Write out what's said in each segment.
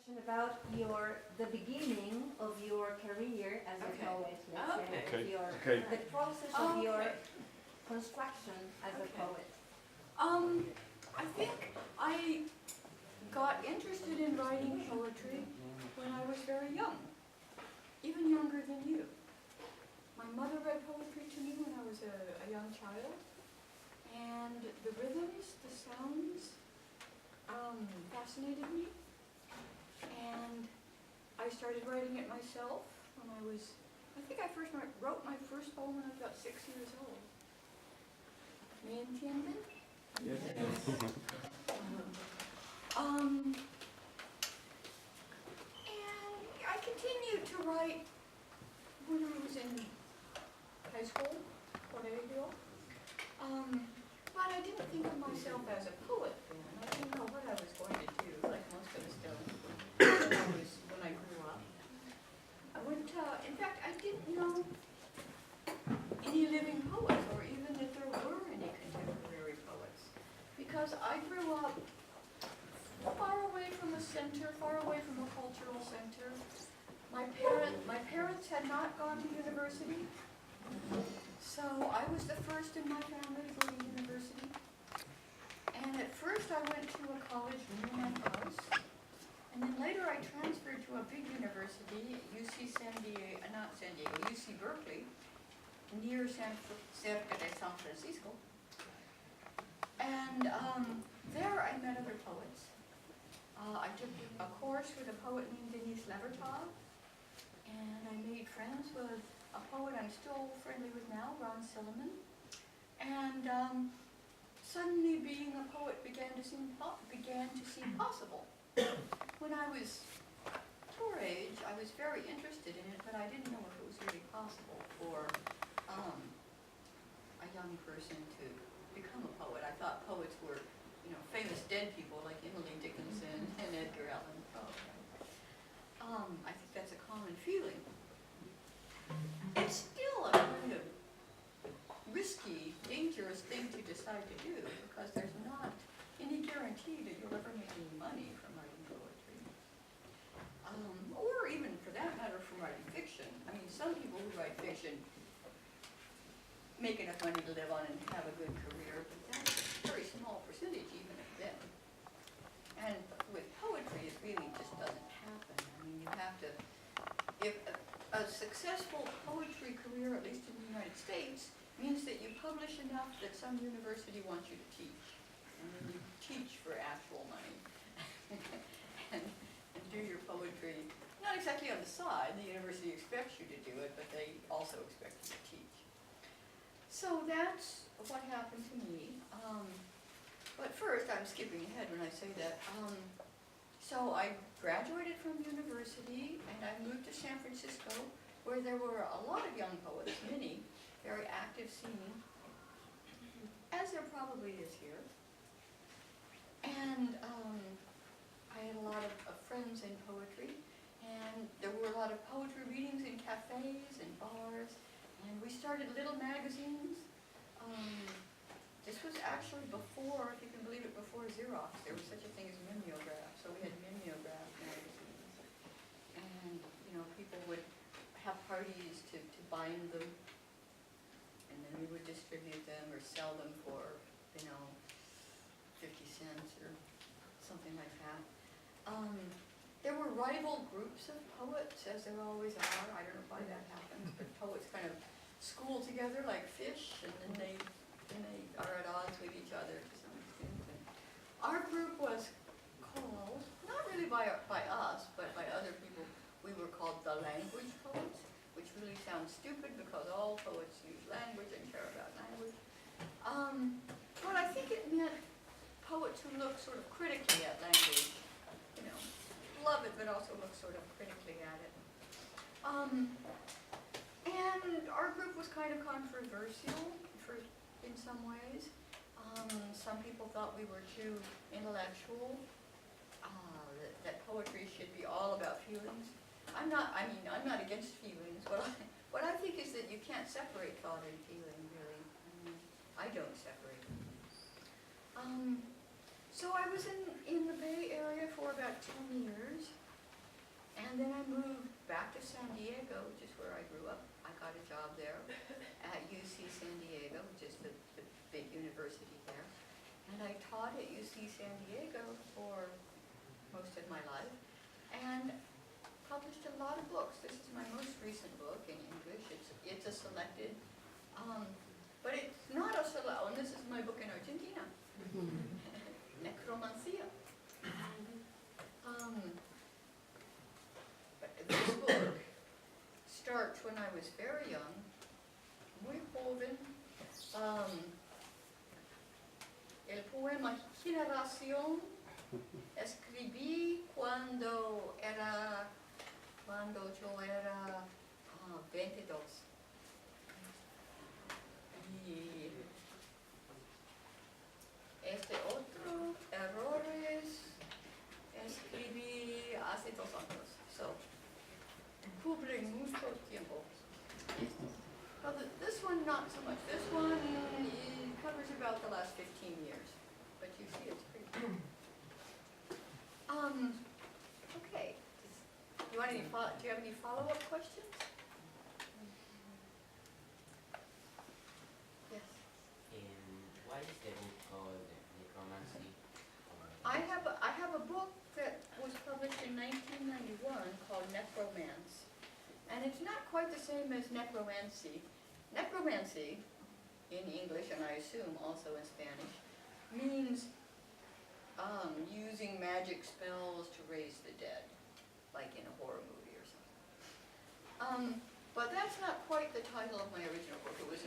question about the beginning of your career as a poet, let's say. The process of your construction as a poet. I think I got interested in writing poetry when I was very young, even younger than you. My mother read poetry to me when I was a young child, and the rhythms, the sounds, fascinated me. And I started writing it myself when I think I first wrote my first poem when I was about 6 years old. ¿Me entienden? Yes. And I continued to write when I was in high school, colegio. But I didn't think of myself as a poet then. I didn't know what I was going to do, like most of us don't, when I grew up. In fact, I didn't know any living poets, or even that there were any contemporary poets. Because I grew up far away from a center, far away from a cultural center. My parents had not gone to university, so I was the first in my family to go to university. And at first I went to a college near my house, and then later I transferred to a big university, UC Berkeley, near cerca de San Francisco. And there I met other poets. I took a course with a poet named Denise Levertov, and I made friends with a poet I'm still friendly with now, Ron Silliman. And suddenly being a poet began to seem possible. When I was your age, I was very interested in it, but I didn't know if it was really possible for a young person to become a poet. I thought poets were, famous dead people like Emily Dickinson and Edgar Allan Poe. I think that's a common feeling. It's still a kind of risky, dangerous thing to decide to do, because there's not any guarantee that you'll ever make any money from writing poetry. Or even, for that matter, from writing fiction. I mean, some people who write fiction make enough money to live on and have a good career, but that's a very small percentage, even of them. And with poetry, it really just doesn't happen. I mean, you have to, if a successful poetry career, at least in the United States, means that you publish enough that some university wants you to teach. And then you teach for actual money. and do your poetry, not exactly on the side, the university expects you to do it, but they also expect you to teach. So that's what happened to me. But first, I'm skipping ahead when I say that. So I graduated from university, and I moved to San Francisco, where there were a lot of young poets, many, very active scene, as there probably is here. And I had a lot of friends in poetry, and there were a lot of poetry readings in cafes and bars, and we started little magazines. This was actually before, if you can believe it, before Xerox. There was such a thing as mimeograph, so we had mimeograph magazines. And, people would have parties to bind them, and then we would distribute them or sell them for, 50 cents or something like that. There were rival groups of poets, as there always are. I don't know why that happens, but poets kind of school together like fish, and then they are at odds with each other to some extent. And our group was called, not really by us, but by other people, we were called the language poets, which really sounds stupid because all poets use language and care about language. But I think it meant poets who look sort of critically at language, love it, but also look sort of critically at it. And our group was kind of controversial in some ways. Some people thought we were too intellectual, that poetry should be all about feelings. I'm not against feelings. What I think is that you can't separate thought and feeling, really. I don't separate them. So I was in the Bay Area for about 10 years, And then I moved back to San Diego, which is where I grew up. I got a job there at UC San Diego, which is the big university there. And I taught at UC San Diego for most of my life and published a lot of books. This is my most recent book in English. It's a selected, but it's not a select, and this is my book in Argentina, Necromancia. This book starts when I was very young, muy joven. El poema Generación escribí cuando yo era 22. Y este otro, Errores, escribí hace 2 años. So, cubre mucho tiempo. Well, this one, not so much. This one covers about the last 15 years. But you see it's pretty cool. Okay. Do you have any follow-up questions? Yes. Why is the book called Necromancy? I have a book that was published in 1991 called Necromance. And it's not quite the same as necromancy. Necromancy, in English, and I assume also in Spanish, means using magic spells to raise the dead, like in a horror movie or something. But that's not quite the title of my original book. It was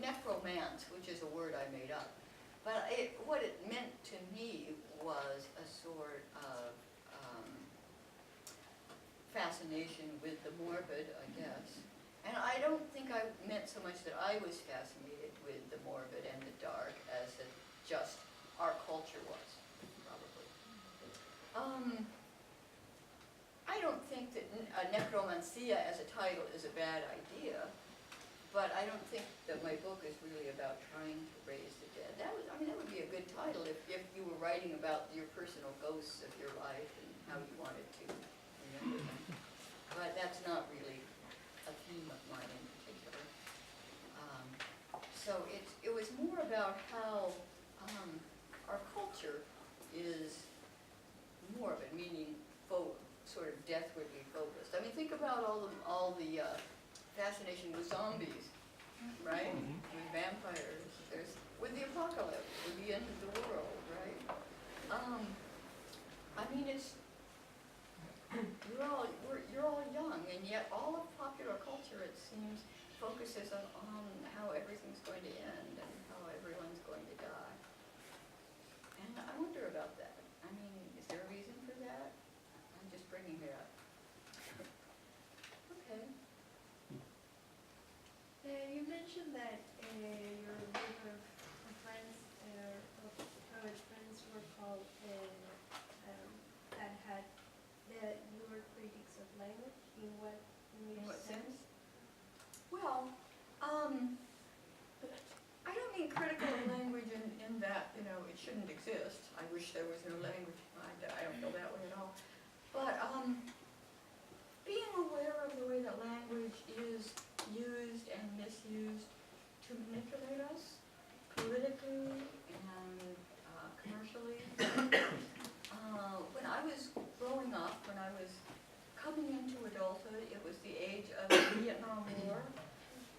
necromance, which is a word I made up. But what it meant to me was a sort of fascination with the morbid, I guess. And I don't think I meant so much that I was fascinated with the morbid and the dark as just our culture was, probably. I don't think that necromancia as a title is a bad idea, but I don't think that my book is really about trying to raise the dead. That would be a good title if you were writing about your personal ghosts of your life and how you wanted to remember them. But that's not really a theme of mine in particular. So it was more about how our culture is morbid, meaning sort of deathwardly focused. I mean, think about all the fascination with zombies, right? With vampires, with the apocalypse, with the end of the world, right? I mean, you're all young, and yet all of popular culture, it seems, focuses on how everything's going to end and how everyone's going to die. And I wonder about that. I mean, is there a reason for that? I'm just bringing it up. Okay. You mentioned that your group of friends, of poet friends, were called that you were critics of language. In what sense? Well, I don't mean critical of language in that, it shouldn't exist. I wish there was no language. I don't feel that way at all. But being aware of the way that language is used and misused to manipulate us politically and commercially. When I was growing up, when I was coming into adulthood, it was the age of the Vietnam War.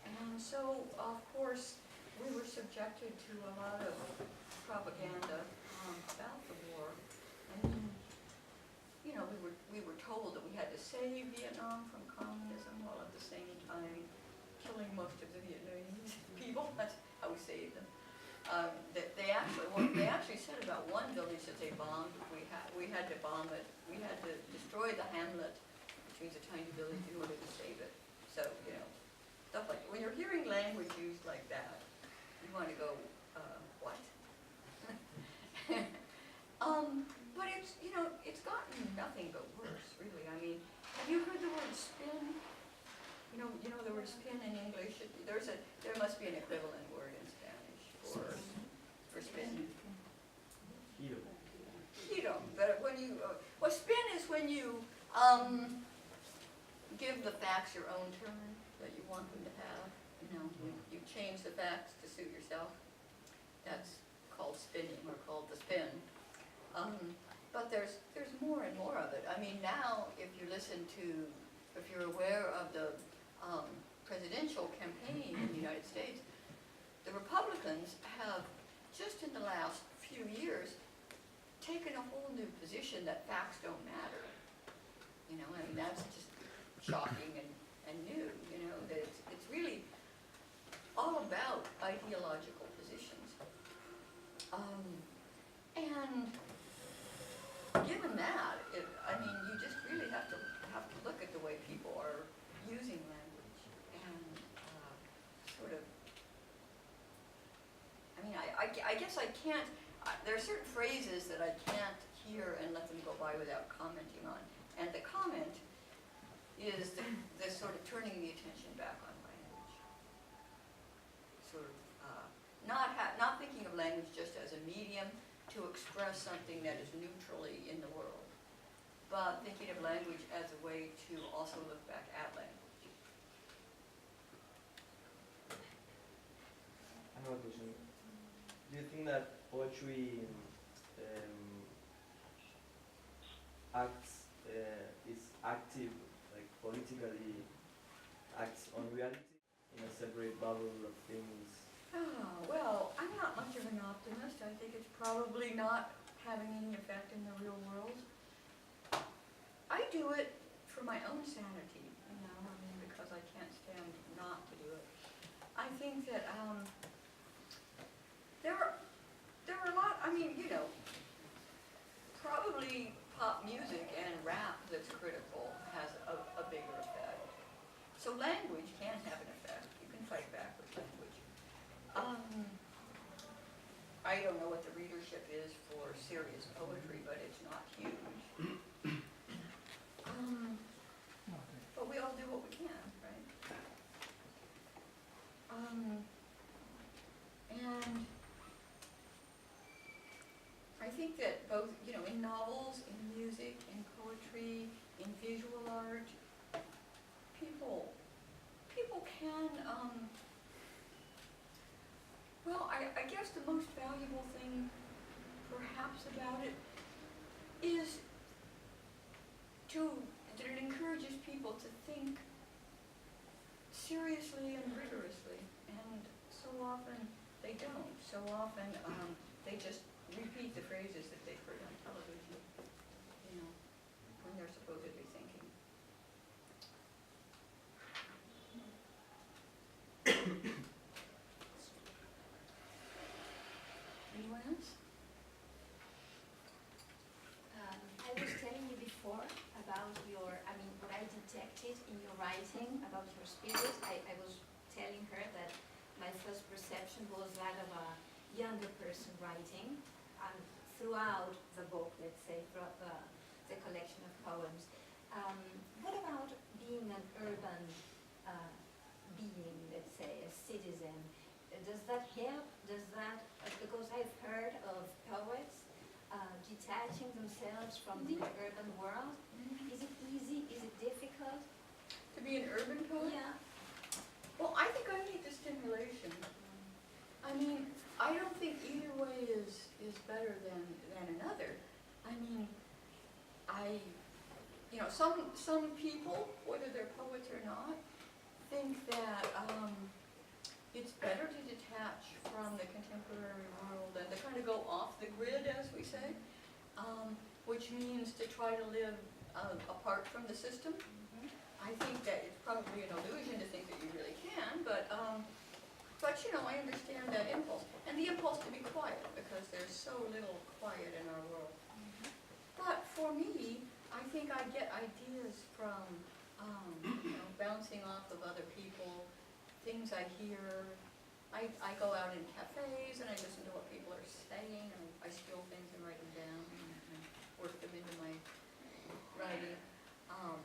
And so, of course, we were subjected to a lot of propaganda about the war. And we were told that we had to save Vietnam from communism while at the same time killing most of the Vietnamese people. That's how we saved them. They actually said about one village that they bombed. We had to bomb it. We had to destroy the hamlet, which means a tiny village, in order to save it. So stuff like when you're hearing language used like that, you want to go, what? But it's gotten nothing but worse, really. I mean, have you heard the word spin? You know the word spin in English. There must be an equivalent word in Spanish for spin. Giro. But when spin is when you give the facts your own turn that you want them to have. You know, you change the facts to suit yourself. That's called spinning, or called the spin. But there's more and more of it. I mean, now if you're aware of the presidential campaign in the United States, the Republicans have, just in the last few years, taken a whole new position that facts don't matter. You know, I mean, that's just shocking and new, you know, that it's really all about ideological positions. And given that, I mean, you just really have to look at the way people are using language and sort of, I mean, I guess I can't, there are certain phrases that I can't hear and let them go by without commenting on. And the comment is the sort of turning the attention back on language. Sort of not thinking of language just as a medium to express something that is neutrally in the world, but thinking of language as a way to also look back at language. I have a question. Do you think that poetry is active, like politically acts on reality in a separate bubble of things? Oh, well, I'm not much of an optimist. I think it's probably not having any effect in the real world. I do it for my own sanity, you know, I mean, because I can't stand not to do it. I think that there are a lot, I mean, you know, probably pop music and rap that's critical has a bigger effect. So language can have an effect. You can fight back with language. I don't know what the readership is for serious poetry, but it's not huge. But we all do what we can, right? And I think that both, you know, in novels, in music, in poetry, in visual art, people can, well, I guess the most valuable thing perhaps about it is that it encourages people to think seriously and rigorously, and so often they don't. So often they just repeat the phrases that they've heard on television, you know, when they're supposedly thinking. Anyone else? I was telling you before about what I detected in your writing about your spirit. I was telling her that my first perception was that of a younger person writing, and throughout the book, let's say, throughout the collection of poems. What about being an urban being, let's say, a citizen? Does that help? Because I've heard of poets detaching themselves from the urban world. Is it easy? Is it difficult? To be an urban poet? Yeah. Well, I think I need the stimulation. I mean, I don't think either way is better than another. I mean, you know, some people, whether they're poets or not, think that it's better to detach from the contemporary world and to kind of go off the grid, as we say, which means to try to live apart from the system. I think that it's probably an illusion to think that you really can, but you know, I understand that impulse. And the impulse to be quiet, because there's so little quiet in our world. But for me, I think I get ideas from, you know, bouncing off of other people, things I hear. I go out in cafes and I listen to what people are saying, and I steal things and write them down and work them into my writing.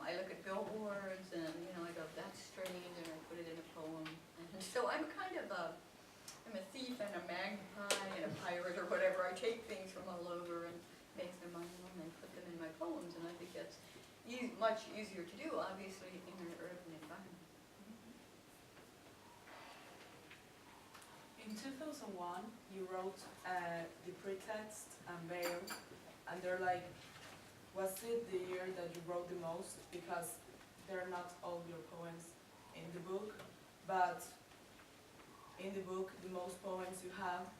I look at billboards and, you know, I go, that's strange, and I put it in a poem. And so I'm kind of I'm a thief and a magpie and a pirate or whatever. I take things from all over and make them my own and put them in my poems, and I think that's much easier to do, obviously, in an urban environment. In 2001, you wrote The Pretext and Veil, and they're like, was it the year that you wrote the most? Because they're not all your poems in the book, but in the book, the most poems you have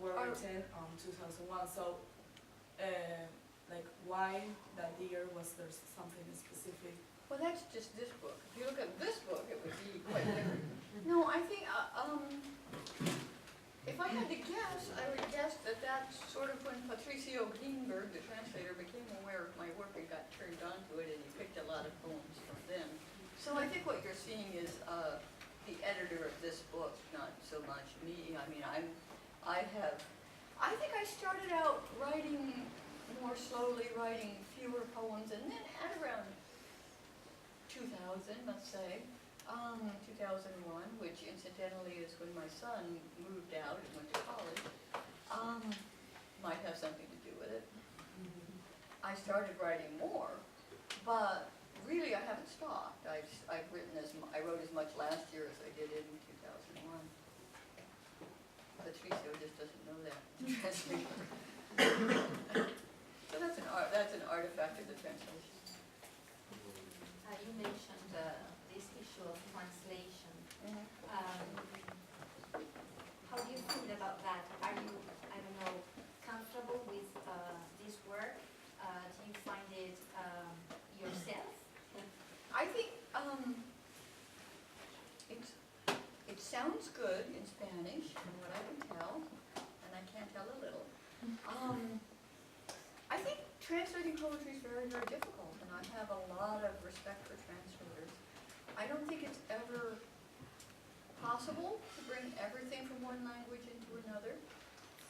were written on 2001. So, like, why that year? Was there something specific? Well, that's just this book. If you look at this book, it would be quite different. No, I think, if I had to guess, I would guess that that's sort of when Patricio Greenberg, the translator, became aware of my work and got turned on to it, and he picked a lot of poems from them. So I think what you're seeing is the editor of this book, not so much me. I mean, I think I started out writing more slowly, writing fewer poems, and then at around 2000, let's say, 2001, which incidentally is when my son moved out and went to college, might have something to do with it. I started writing more, but really I haven't stopped. I wrote as much last year as I did in 2001. Patricio just doesn't know that. So that's an artifact of the translation. You mentioned this issue of translation. How do you feel about that? Are you, I don't know, comfortable with this work? Do you find it yourself? I think it sounds good in Spanish, from what I can tell, and I can tell a little. I think translating poetry is very, very difficult, and I have a lot of respect for translators. I don't think it's ever possible to bring everything from one language into another.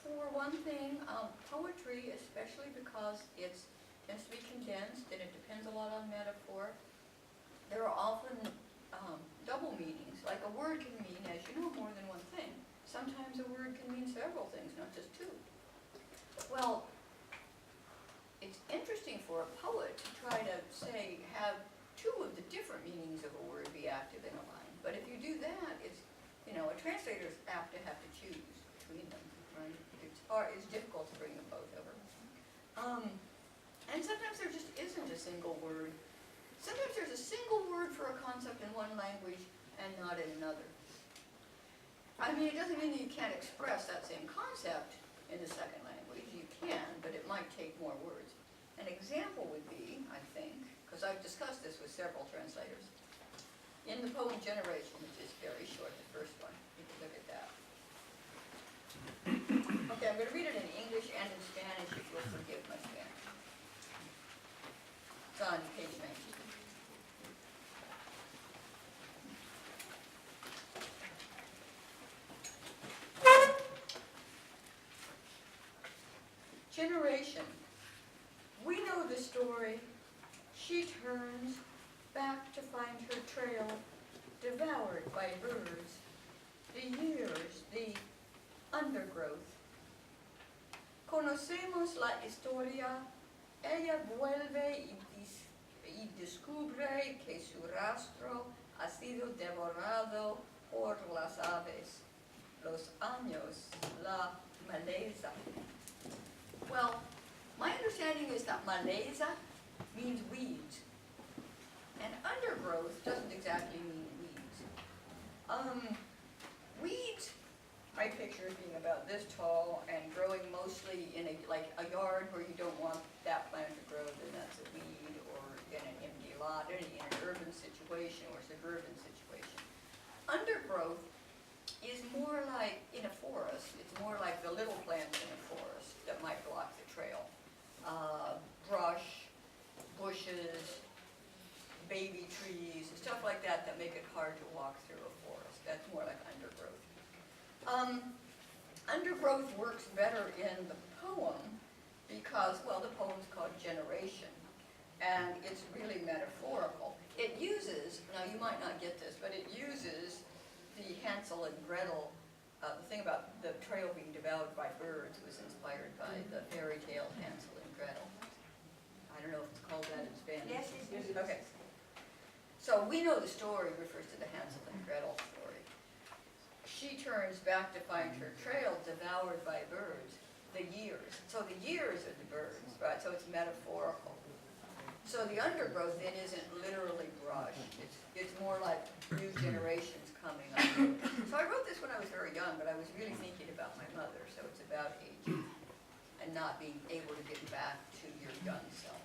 For one thing, poetry, especially because it tends to be condensed and it depends a lot on metaphor, there are often double meanings. Like a word can mean, as you know, more than one thing. Sometimes a word can mean several things, not just two. Well, it's interesting for a poet to try to say, have two of the different meanings of a word be active in a line. But if you do that, it's, you know, a translator's apt to have to choose between them, right? It's difficult to bring them both over. And sometimes there just isn't a single word. Sometimes there's a single word for a concept in one language and not in another. I mean, it doesn't mean that you can't express that same concept in the second language. You can, but it might take more words. An example would be, I think, because I've discussed this with several translators, in the poem Generation, which is very short, the first one. You can look at that. Okay, I'm going to read it in English and in Spanish, if you'll forgive my Spanish. It's on page 19. Generation. We know the story. She turns back to find her trail devoured by birds. The years, the undergrowth. Conocemos la historia. Ella vuelve y descubre que su rastro ha sido devorado por las aves. Los años, la maleza. Well, my understanding is that maleza means weeds, and undergrowth doesn't exactly mean weeds. Weeds, I picture as being about this tall and growing mostly in like a yard where you don't want that plant to grow, then that's a weed, or in an empty lot, in an urban situation or suburban situation. Undergrowth is more like in a forest. It's more like the little plants in a forest that might block the trail. Brush, bushes, baby trees, stuff like that that make it hard to walk through a forest. That's more like undergrowth. Undergrowth works better in the poem because, well, the poem's called Generation, and it's really metaphorical. It uses, now you might not get this, but it uses the Hansel and Gretel, the thing about the trail being devoured by birds was inspired by the fairy tale Hansel and Gretel. I don't know if it's called that in Spanish. Spanish? Yes, yes, yes. Okay. So we know the story refers to the Hansel and Gretel story. She turns back to find her trail devoured by birds, the years. So the years are the birds, right? So it's metaphorical. So the undergrowth then isn't literally brush. It's more like new generations coming up. So I wrote this when I was very young, but I was really thinking about my mother. So it's about aging and not being able to get back to your young self.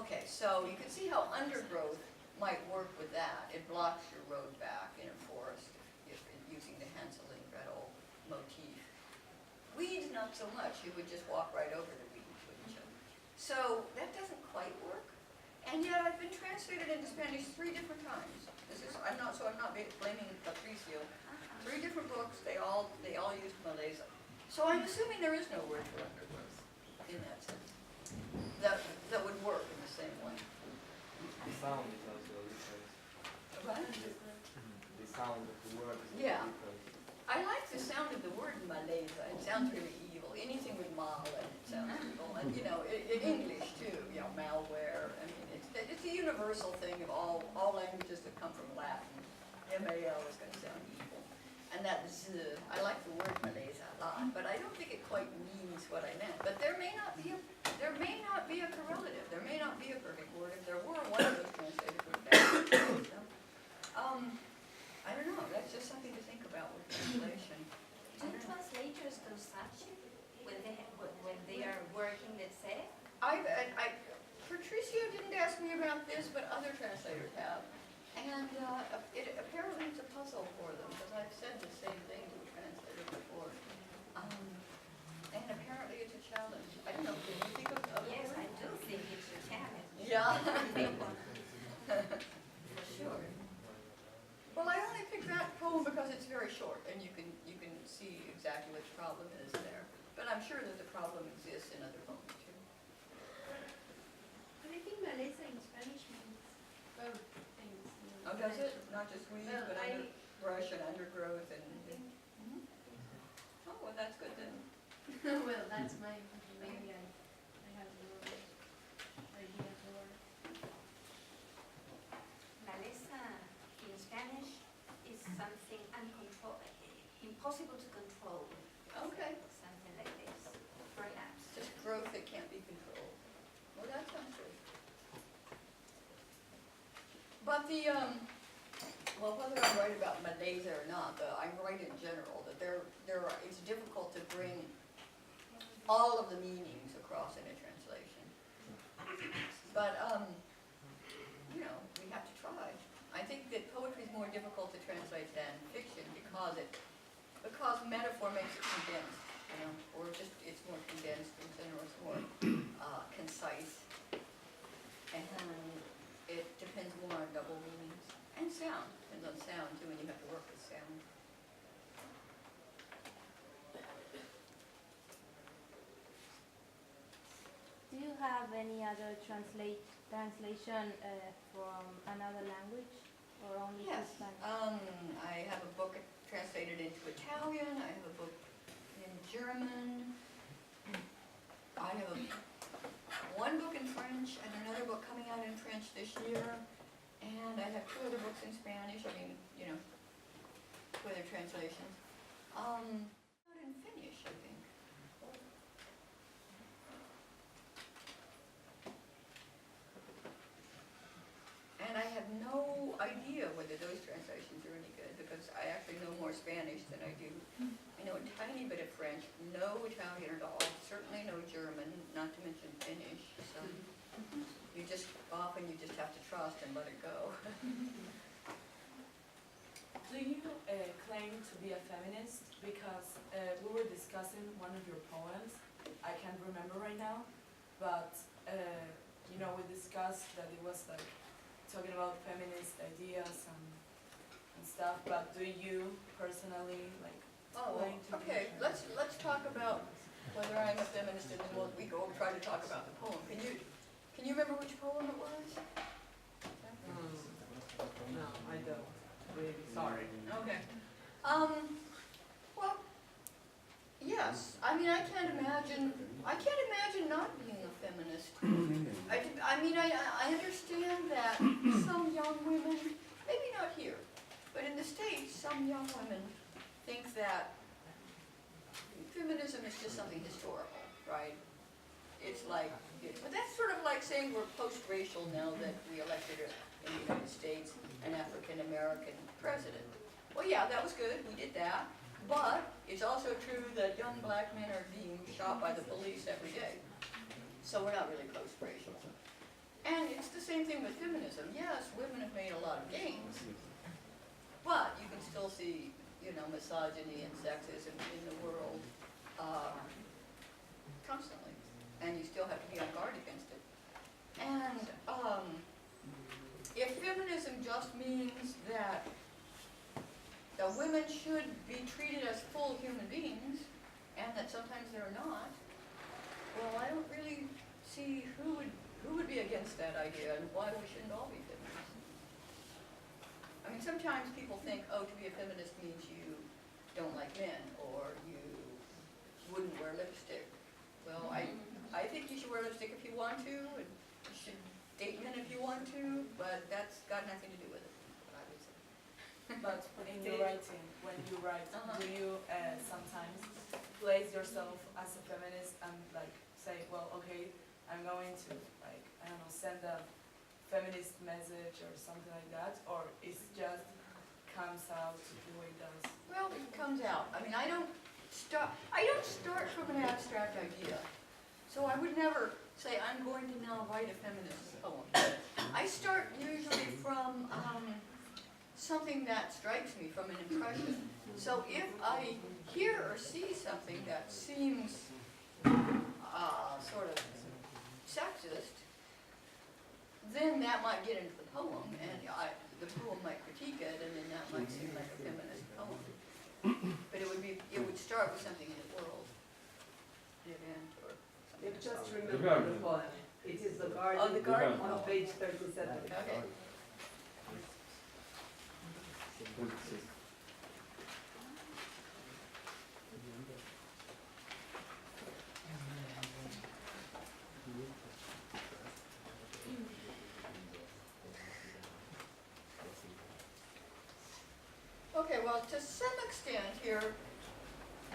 Okay, so you can see how undergrowth might work with that. It blocks your road back in a forest if using the Hansel and Gretel motif. Weeds, not so much. You would just walk right over the weeds, wouldn't you? So that doesn't quite work. And yet I've been translated into Spanish 3 different times. I'm not blaming Patricio. 3 different books, they all used Malaysia. So I'm assuming there is no word for undergrowth in that sense. That would work in the same way. The sound is also different. Right? The sound of the word is Yeah. different. I like the sound of the word Malaysia. It sounds really evil. Anything with mal in it sounds evil. And in English too, malware. I mean, it's a universal thing of all languages that come from Latin. M-A-L is going to sound evil. And that Z, I like the word Malaysia a lot, but I don't think it quite means what I meant. But there may not be a correlative. There may not be a perfect word. If there were, one of those translated would be I don't know. That's just something to think about with translation. Do translators do such when they are working, let's say? Patricio didn't ask me about this, but other translators have. And apparently it's a puzzle for them, because I've said the same thing to a translator before. And apparently it's a challenge. I don't know, can you think of other Yes, words? I do think it's a challenge. Yeah. Big one. For sure. Well, I only picked that poem because it's very short, and you can see exactly what the problem is there. But I'm sure that the problem exists in other poems too. But I think Malaysia in Spanish means both things. Oh, does it? Not just weeds, Well, but underbrush and undergrowth and. Mhm. Oh, well, that's good then. Well, that's maybe I have the wrong idea for. Maleza in Spanish is something impossible to control. Okay. Something like this, perhaps. Just growth that can't be controlled. Well, that sounds good. But whether I'm right about Malaysia or not, I'm right in general, that it's difficult to bring all of the meanings across in a translation. But, we have to try. I think that poetry is more difficult to translate than fiction because metaphor makes it condensed, or just it's more condensed in general, it's more concise. And it depends more on double meanings. And sound, depends on sound too, and you have to work with sound. Do you have any other translation from another language or only to Yes. Spanish? I have a book translated into Italian, I have a book in German, I have one book in French and another book coming out in French this year, and I have 2 other books in Spanish, 2 other translations. In Finnish, I think. And I have no idea whether those translations are any good, because I actually know more Spanish than I do. I know a tiny bit of French, no Italian at all, certainly no German, not to mention Finnish. So often you just have to trust and let it go. Do you claim to be a feminist? Because we were discussing one of your poems. I can't remember right now, but we discussed that it was like talking about feminist ideas and stuff. But do you personally claim to Okay. be? Let's talk about whether I'm a feminist, and then we go try to talk about the poem. Can you remember which poem it was? No, I don't. Really sorry. Okay. Well, yes. I can't imagine not being a feminist. I I understand that some young women, maybe not here, but in the States, some young women think that feminism is just something historical, right? It's like, but that's sort of like saying we're post-racial now that we elected in the United States an African-American president. Well, yeah, that was good, we did that, but it's also true that young black men are being shot by the police every day. So we're not really post-racial. And it's the same thing with feminism. Yes, women have made a lot of gains, but you can still see, you know, misogyny and sexism in the world constantly, and you still have to be on guard against it. And if feminism just means that the women should be treated as full human beings, and that sometimes they're not, well, I don't really see who would be against that idea and why we shouldn't all be feminists. I mean, sometimes people think, oh, to be a feminist means you don't like men, or you wouldn't wear lipstick. Well, I think you should wear lipstick if you want to, and you should date men if you want to, but that's got nothing to do with it, I would say. But in your writing, when you write, Uh-huh. do you sometimes place yourself as a feminist and like say, well, okay, I'm going to like, I don't know, send a feminist message or something like that, or it just comes out the way it does? Well, it comes out. I mean, I don't start from an abstract idea. So I would never say, I'm going to now write a feminist poem. I start usually from something that strikes me, from an impression. So if I hear or see something that seems sort of sexist, then that might get into the poem, and the poem might critique it, and then that might seem like a feminist poem. But it would start with something in the world, an event or something. You've just remembered the poem. It is The Garden. Oh, The Garden. On page 37. Okay. Okay, well, to some extent here,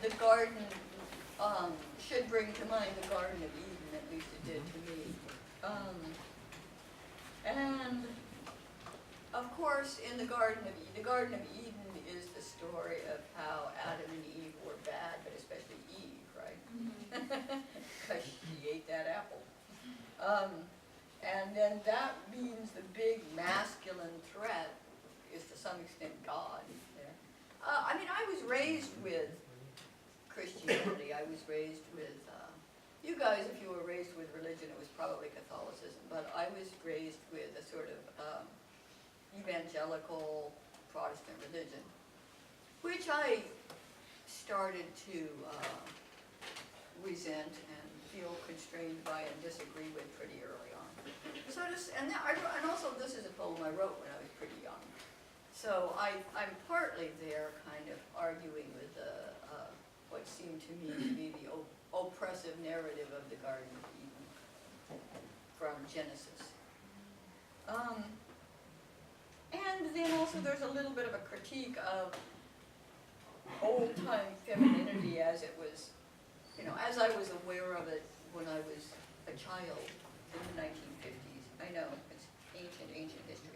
the garden should bring to mind the Garden of Eden, at least it did to me. And of course, in the Garden of Eden is the story of how Adam and Eve were bad, but especially Eve, right? Because she ate that apple. And then that means the big masculine threat is to some extent God there. I mean, I was raised with Christianity. I was raised with, you guys, if you were raised with religion, it was probably Catholicism, but I was raised with a sort of evangelical Protestant religion, which I started to resent and feel constrained by and disagree with pretty early on. So and also this is a poem I wrote when I was pretty young. So I'm partly there kind of arguing with what seemed to me to be the oppressive narrative of the Garden of Eden from Genesis. And then also there's a little bit of a critique of old-time femininity as it was, you know, as I was aware of it when I was a child in the 1950s. I know, it's ancient history.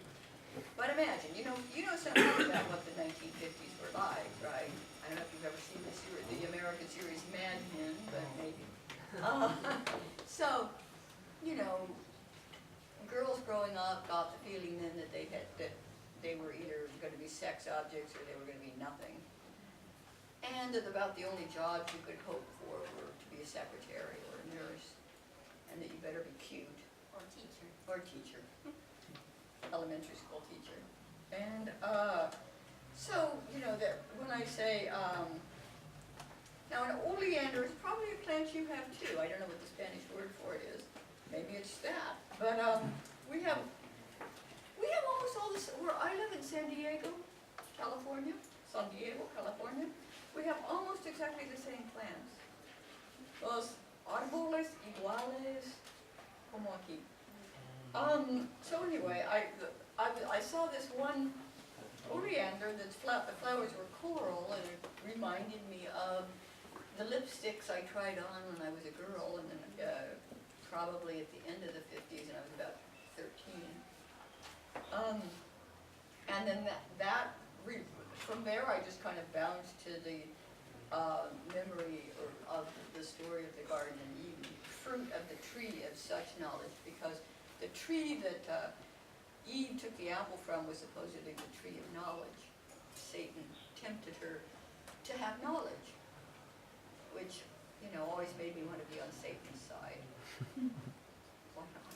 But imagine, you know something about what the 1950s were like, right? I don't know if you've ever seen the American series Mad Men, but maybe. So, you know, girls growing up got the feeling then that they were either going to be sex objects or they were going to be nothing. And that about the only jobs you could hope for were to be a secretary or a nurse, and that you better be cute. Or teacher. Or teacher. Elementary school teacher. And so, you know, that when I say, now an oleander is probably a plant you have too. I don't know what the Spanish word for it is. Maybe it's that. But we have almost all this, where I live in San Diego, California. We have almost exactly the same plants. Los árboles iguales como aquí. So anyway, I saw this one oleander that's the flowers were coral, and it reminded me of the lipsticks I tried on when I was a girl, and then probably at the end of the 50s, and I was about 13. And then from there I just kind of bounced to the memory of the story of the Garden of Eden, fruit of the tree of such knowledge, because the tree that Eve took the apple from was supposedly the tree of knowledge. Satan tempted her to have knowledge, which, you know, always made me want to be on Satan's side. Why not?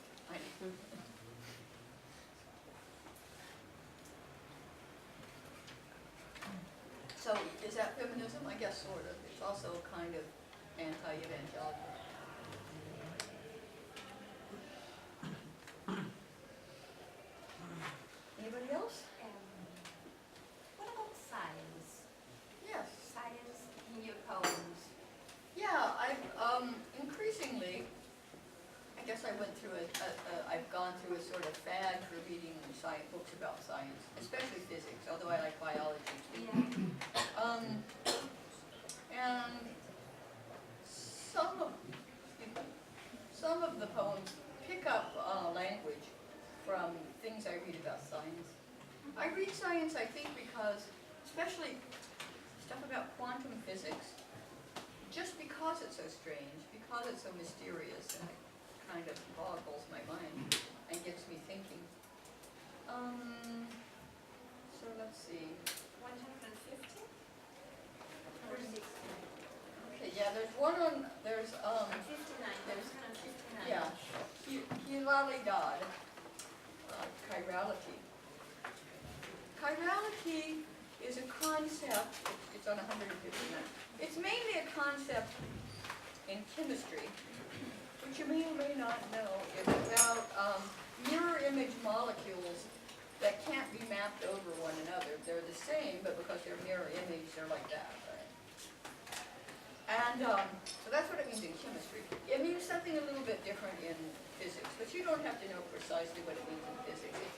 So, is that feminism? I guess sort of. It's also kind of anti-evangelical. Anybody else? What about science? Yes. Science in your poems? Yeah, I've increasingly, I guess I went through I've gone through a sort of fad for reading science books about science, especially physics, although I like biology too. Yeah. And some of the poems pick up language from things I read about science. I read science, I think, because, especially stuff about quantum physics, just because it's so strange, because it's so mysterious, and it kind of boggles my mind and gets me thinking. So let's see. 150? Or 60. Okay, yeah, there's one on, there's 59. there's, 159. yeah, Hilalidad, chirality. Chirality is a concept, it's on 159. It's mainly a concept in chemistry, which you may or may not know is about mirror image molecules that can't be mapped over one another. They're the same, but because they're mirror image, they're like that, right? And so that's what it means in chemistry. It means something a little bit different in physics, but you don't have to know precisely what it means in physics. It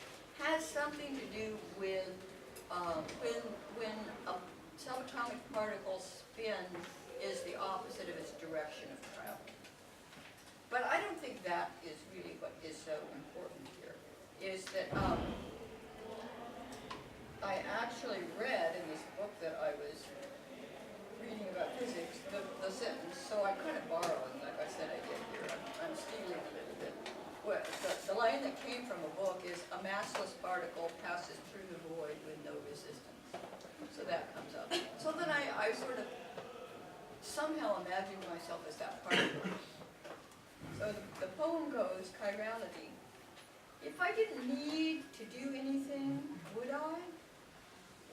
has something to do with when a subatomic particle spin is the opposite of its direction of travel. But I don't think that is really what is so important here, is that I actually read in this book that I was reading about physics, the sentence, so I'm kind of borrowing, like I said I did here, I'm stealing a little bit. Well, the line that came from a book is, a massless particle passes through the void with no resistance. So that comes up. So then I sort of somehow imagined myself as that particle. So the poem goes, chirality. If I didn't need to do anything, would I?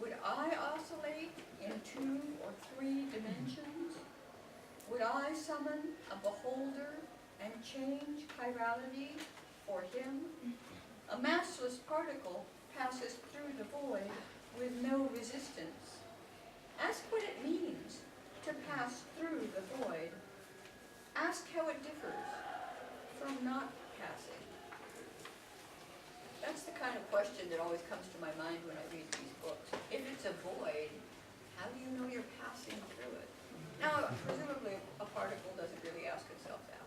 Would I oscillate in 2 or 3 dimensions? Would I summon a beholder and change chirality for him? A massless particle passes through the void with no resistance. Ask what it means to pass through the void. Ask how it differs from not passing. That's the kind of question that always comes to my mind when I read these books. If it's a void, how do you know you're passing through it? Now, presumably a particle doesn't really ask itself that,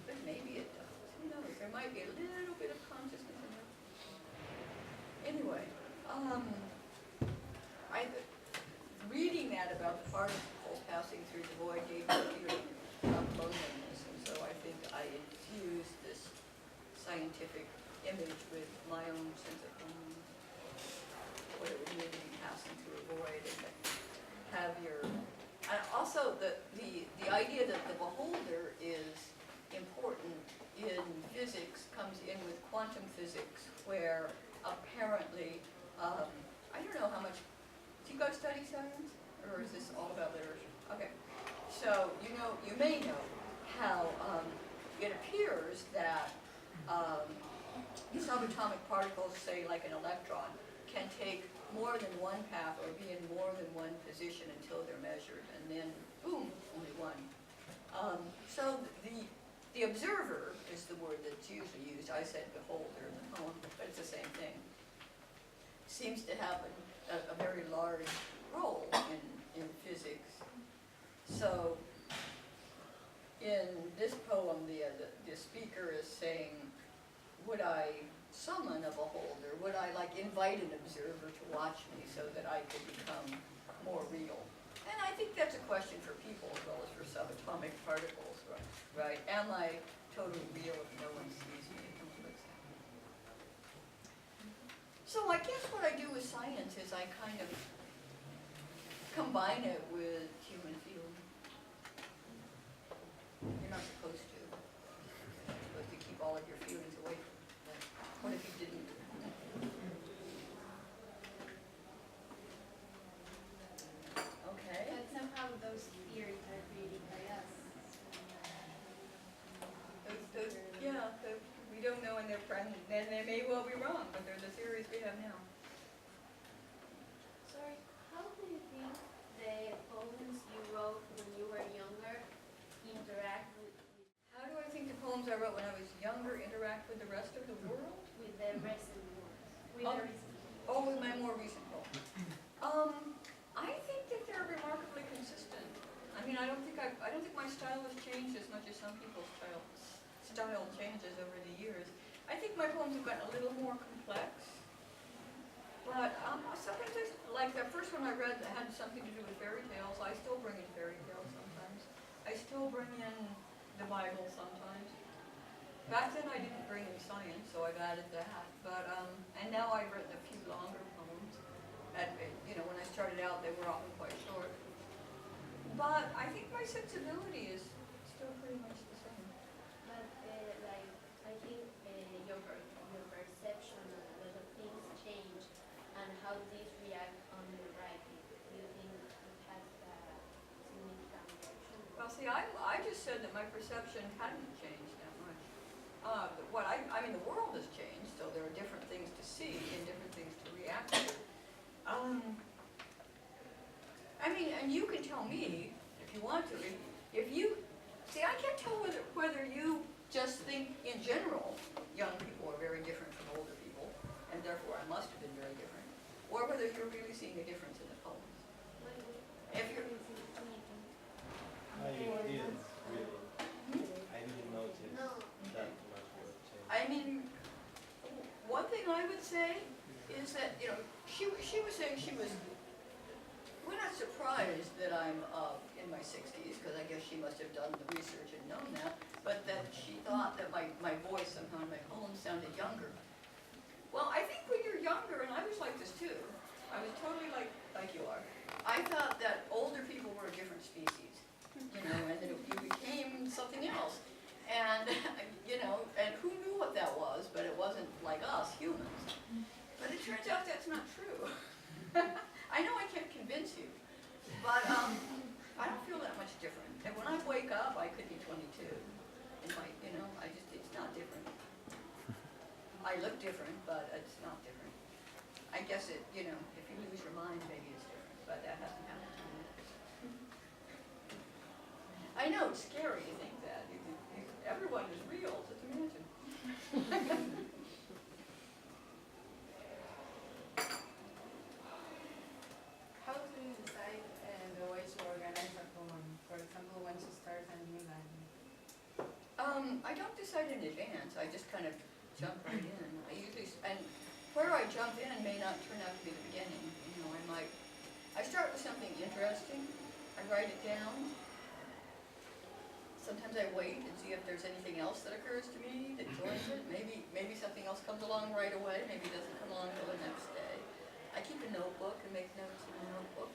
but maybe it does. Who knows? There might be a little bit of consciousness in there. Anyway, reading that about the particles passing through the void gave me a feeling of loneliness, and so I think I infused this scientific image with my own sense of loneliness. What it would mean to be passing through a void and have your... And also the idea that the beholder is important in physics comes in with quantum physics, where apparently, I don't know how much, do you guys study science? Or is this all about literature? Okay, so you may know how it appears that subatomic particles, say like an electron, can take more than one path or be in more than one position until they're measured, and then boom, only one. So The observer is the word that's usually used. I said beholder in the poem, but it's the same thing. Seems to have a very large role in physics. So in this poem, the speaker is saying, would I summon a beholder? Would I like invite an observer to watch me so that I could become more real? And I think that's a question for people as well as for subatomic particles, right? Am I totally real if no one sees me? So I guess what I do with science is I kind of combine it with human feeling. You're not supposed to. You're supposed to keep all of your feelings away from it. But what if you didn't? Okay. But somehow those theories are created by us. We don't know, and they may well be wrong, but they're the theories we have now. Sorry, how do you think the poems you wrote when you were younger interact with How do I think the poems I wrote when I was younger interact with the rest of the world? the recent words? With Oh. the recent. Oh, with my more recent poems. I think that they're remarkably consistent. I mean, I don't think my style has changed as much as some people's style changes over the years. I think my poems have gotten a little more complex. But sometimes, like the first one I read that had something to do with fairy tales, I still bring in fairy tales sometimes. I still bring in the Bible sometimes. Back then I didn't bring in science, so I've added that. But and now I've written a few longer poems. And when I started out, they were often quite short. But I think my sensibility is still pretty much the same. But I think your perception of a lot of things change, and how these react on your writing. Do you think it has a significant reaction? Well, see, I just said that my perception hadn't changed that much. I mean, the world has changed, so there are different things to see and different things to react to. I mean, and you can tell me if you want to. If you see, I can't tell whether you just think in general young people are very different from older people, and therefore I must have been very different, or whether you're really seeing a difference in the poems. If you're I didn't really. I didn't notice that much of a change. I mean, one thing I would say is that, she was saying we're not surprised that I'm in my 60s, because I guess she must have done the research and known that, but that she thought that my voice somehow in my poems sounded younger. Well, I think when you're younger, and I was like this too, I was totally like you are, I thought that older people were a different species, and that you became something else. And, and who knew what that was, but it wasn't like us, humans. But it turns out that's not true. I know I can't convince you, but I don't feel that much different. And when I wake up, I could be 22. And it's not different. I look different, but it's not different. I guess if you lose your mind, maybe it's different, but that hasn't happened to me. I know, it's scary to think that. Everyone is real, just imagine. How do you decide the way to organize a poem? For example, when to start a new line? I don't decide in advance. I just kind of jump right in. And where I jump in may not turn out to be the beginning. I start with something interesting. I write it down. Sometimes I wait and see if there's anything else that occurs to me that joins it. Maybe something else comes along right away. Maybe it doesn't come along until the next day. I keep a notebook and make notes in the notebook.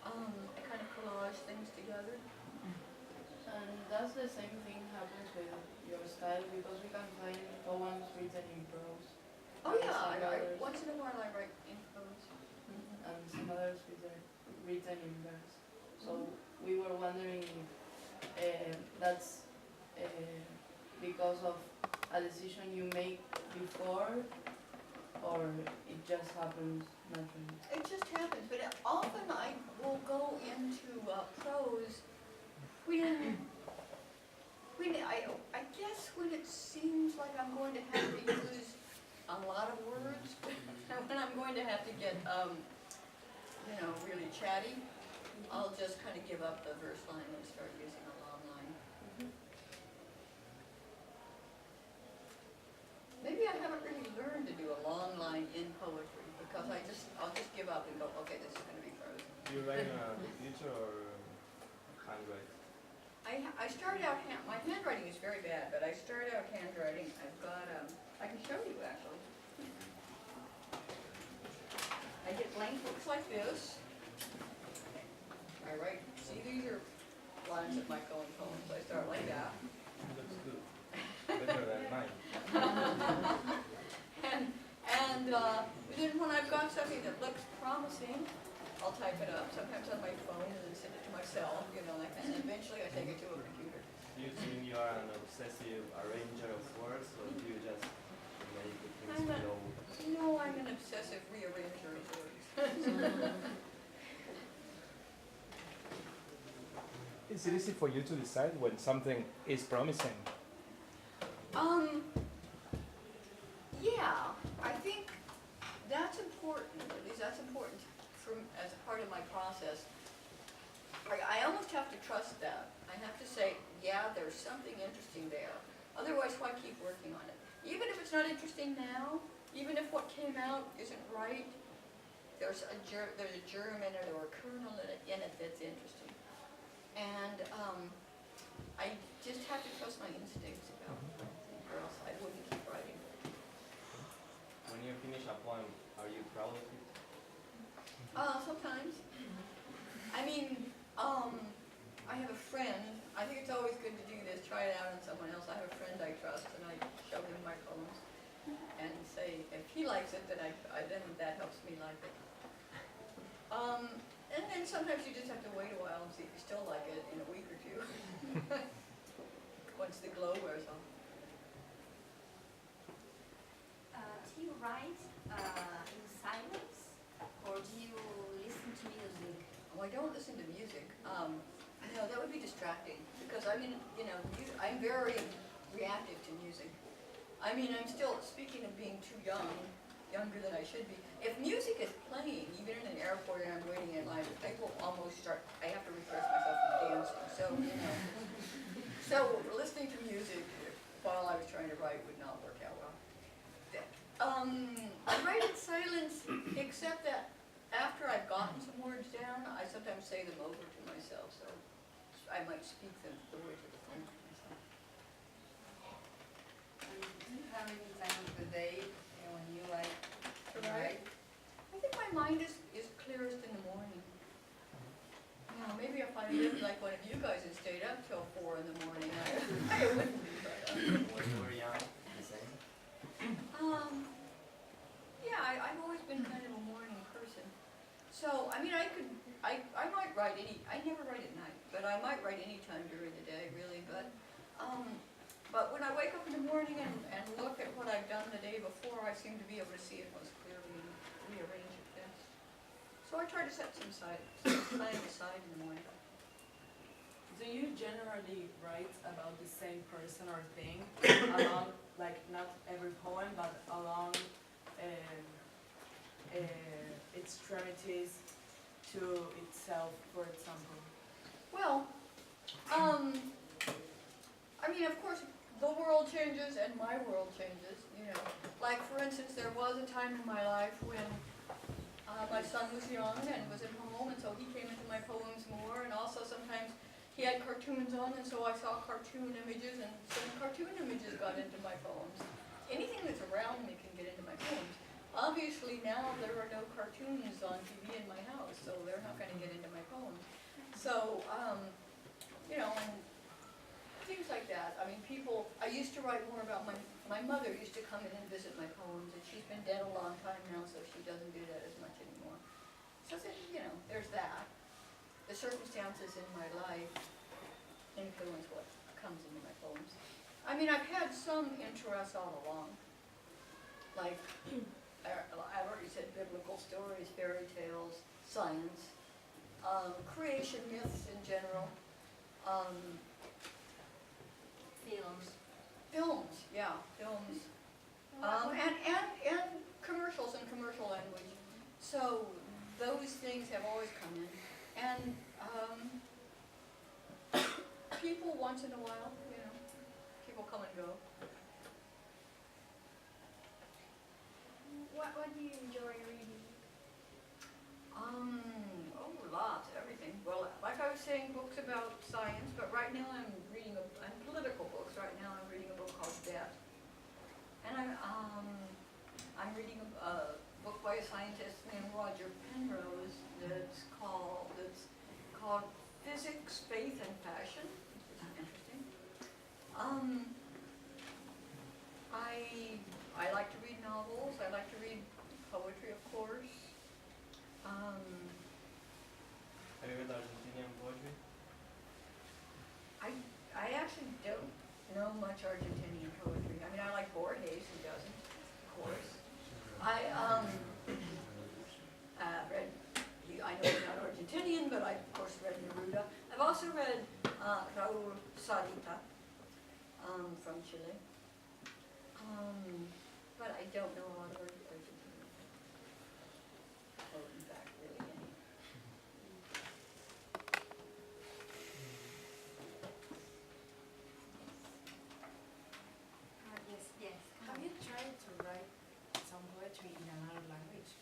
I kind of collage things together. And does the same thing happens with your style? Because we can find poems written in prose. Oh and yeah, some others- once in a while I write in prose. and some others written in verse. So we were wondering if that's because of a decision you make before, or it just happens naturally. It just happens, but often I will go into prose when I guess when it seems like I'm going to have to use a lot of words, when I'm going to have to get, you know, really chatty, I'll just kind of give up the verse line and start using a long line. Maybe I haven't really learned to do a long line in poetry because I'll just give up and go, okay, this is going to be prose. Do you write on a computer or handwrite? I started out, my handwriting is very bad, but I started out handwriting. I've got, I can show you actually. I get blank books like this. I write, see these are lines that might go in poems. I start like that. Looks good. Better than mine. and then when I've got something that looks promising, I'll type it up, sometimes on my phone and then send it to myself, you know, like that. And eventually I take it to a computer. Do you think you are an obsessive arranger of words, or do you just make the things flow? No, I'm an obsessive rearranger of words. Is it easy for you to decide when something is promising? Yeah, I think that's important, at least that's important as a part of my process. I almost have to trust that. I have to say, yeah, there's something interesting there. Otherwise, why keep working on it? Even if it's not interesting now, even if what came out isn't right, there's a germ in it or a kernel in it that's interesting. And I just have to trust my instincts about it, or else I wouldn't keep writing. When you finish a poem, are you proud of it? Sometimes. I mean, I have a friend, I think it's always good to do this, try it out on someone else. I have a friend I trust and I show him my poems and say, if he likes it, then then that helps me like it. And then sometimes you just have to wait a while and see if you still like it in a week or two. Once the glow wears off. Do you write in silence, or do you listen to music? Oh, I don't listen to music. No, that would be distracting because I mean, you know, I'm very reactive to music. I mean, I'm still, speaking of being too young, younger than I should be. If music is playing, even in an airport and I'm waiting in line, I will almost start, I have to refresh myself from dancing. So, you know, so listening to music while I was trying to write would not work out well. I write in silence, except that after I've gotten some words down, I sometimes say them over to myself. So I might speak the words of the poem to myself. Do you have any time of the day when you like to write? I think my mind is clearest in the morning. You know, maybe if I lived like one of you guys and stayed up till 4 in the morning, I wouldn't be, but When you were young, the same? yeah, I've always been kind of a morning person. So, I mean, I might write I never write at night, but I might write any time during the day, really, but when I wake up in the morning and look at what I've done the day before, I seem to be able to see it most clearly and rearrange it best. So I try to set some time aside in the morning. Do you generally write about the same person or thing along, like not every poem, but along extremities to itself, for example? Well, I mean, of course, the world changes and my world changes, you know. Like, for instance, there was a time in my life when my son was young and was at home, and so he came into my poems more, and also sometimes he had cartoons on, and so I saw cartoon images, and some cartoon images got into my poems. Anything that's around me can get into my poems. Obviously, now there are no cartoons on TV in my house, so they're not going to get into my poems. So, you know, and things like that. I mean, I used to write more about my mother used to come in and visit my poems, and she's been dead a long time now, so she doesn't do that as much anymore. So, you know, there's that. The circumstances in my life influence what comes into my poems. I mean, I've had some interests all along. Like, I've already said biblical stories, fairy tales, science, creation myths in general, films. Films, yeah, films. And commercials and commercial language. So those things have always come in. And people once in a while, you know, people come and go. What do you enjoy reading? Oh, lots, everything. Well, like I was saying, books about science, but right now I'm reading political books. Right now I'm reading a book called Debt. And I'm reading a book by a scientist named Roger Penrose that's called Physics, Faith, and Fashion. Which is interesting. I like to read novels. I like to read poetry, of course. Have you read Argentinian poetry? I actually don't know much Argentinian poetry. I mean, I like Borges, who doesn't, of course. I read, I know he's not Argentinian, but I, of course, read Neruda. I've also read Raul Sarita from Chile. But I don't know a lot of Argentinian. Or, in fact, really any. Yes. Have you tried to write some poetry in another language?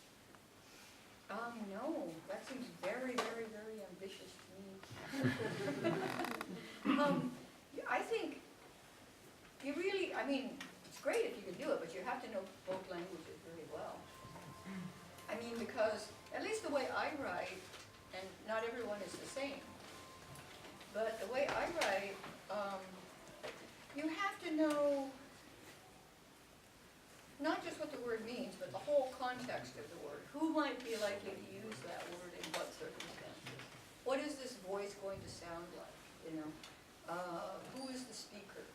No, that seems very, very, very ambitious to me. I think you really, I mean, it's great if you can do it, but you have to know both languages very well. I mean, because at least the way I write, and not everyone is the same, but the way I write, you have to know not just what the word means, but the whole context of the word. Who might be likely to use that word in what circumstances? What is this voice going to sound like, you know? Who is the speaker?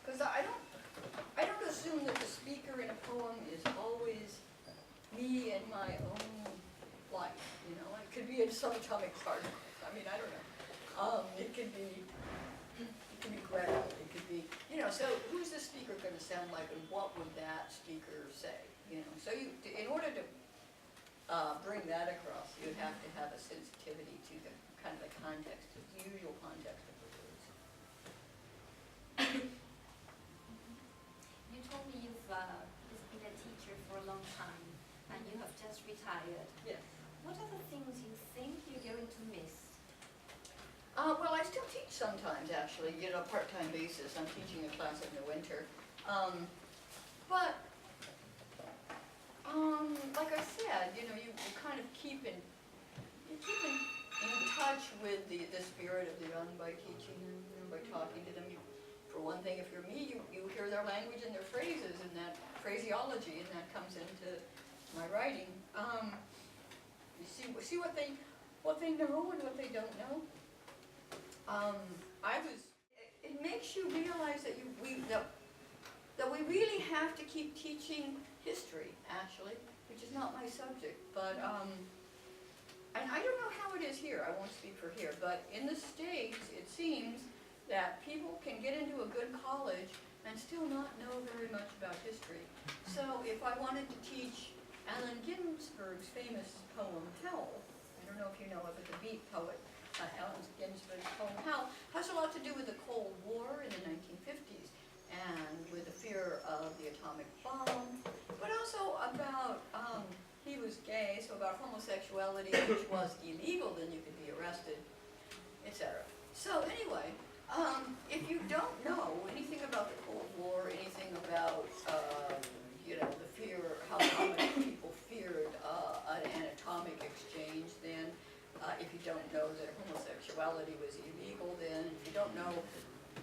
Because I don't assume that the speaker in a poem is always me and my own life, you know? It could be in subatomic particles. I mean, I don't know. It could be Gretel, it could be, you know, so who's the speaker going to sound like and what would that speaker say, you know? So in order to bring that across, you have to have a sensitivity to the kind of the context, the usual context of the words. You told me you've been a teacher for a long time and you have just retired. Yes. What are the things you think you're going to miss? Well, I still teach sometimes, actually, you know, part-time basis. I'm teaching a class in the winter. But, like I said, you know, you kind of keep in touch with the spirit of the young by teaching them, you know, by talking to them. For one thing, if you're me, you hear their language and their phrases and that phraseology, and that comes into my writing. You see what they know and what they don't know. It makes you realize that that we really have to keep teaching history, actually, which is not my subject, but, and I don't know how it is here, I won't speak for here, but in the States, it seems that people can get into a good college and still not know very much about history. So if I wanted to teach Allen Ginsberg's famous poem, Howl, I don't know if you know of it, the Beat poet, Allen Ginsberg's poem, Howl, has a lot to do with the Cold War in the 1950s and with the fear of the atomic bomb, but also about, he was gay, so about homosexuality, which was illegal, then you could be arrested, etc. So anyway, if you don't know anything about the Cold War, anything about, you know, the fear, how many people feared an atomic exchange, then if you don't know that homosexuality was illegal, then if you don't know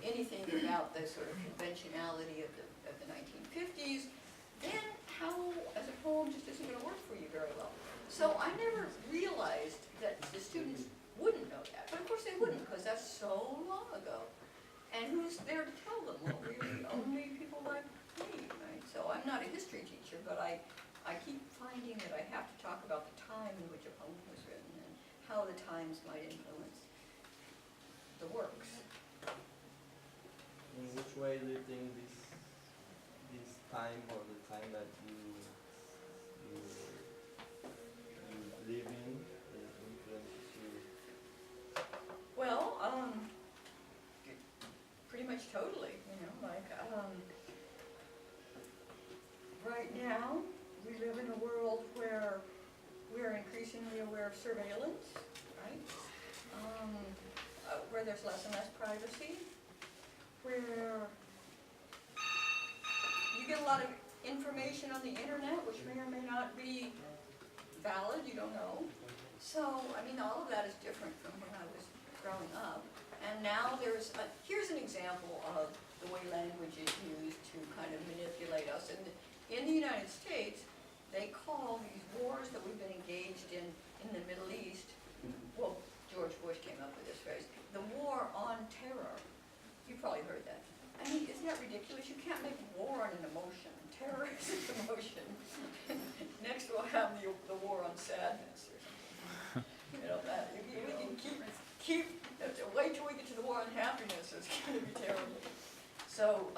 anything about the sort of conventionality of the 1950s, then how, as a poem, just isn't going to work for you very well. So I never realized that the students wouldn't know that, but of course they wouldn't, because that's so long ago. And who's there to tell them? Well, really, only people like me, right? So I'm not a history teacher, but I keep finding that I have to talk about the time in which a poem was written and how the times might influence the works. In which way do you think this time or the time that you live in influences you? Well, pretty much totally, you know, like, right now, we live in a world where we're increasingly aware of surveillance, right? Where there's less and less privacy, where you get a lot of information on the internet, which may or may not be valid, you don't know. So, I mean, all of that is different from when I was growing up. And now here's an example of the way language is used to kind of manipulate us. In the United States, they call these wars that we've been engaged in the Middle East, well, George Bush came up with this phrase, the war on terror. You probably heard that. I mean, isn't that ridiculous? You can't make war on an emotion. Terror is an emotion. Next we'll have the war on sadness or something. You know, that we can keep wait till we get to the war on happiness. It's going to be terrible. So,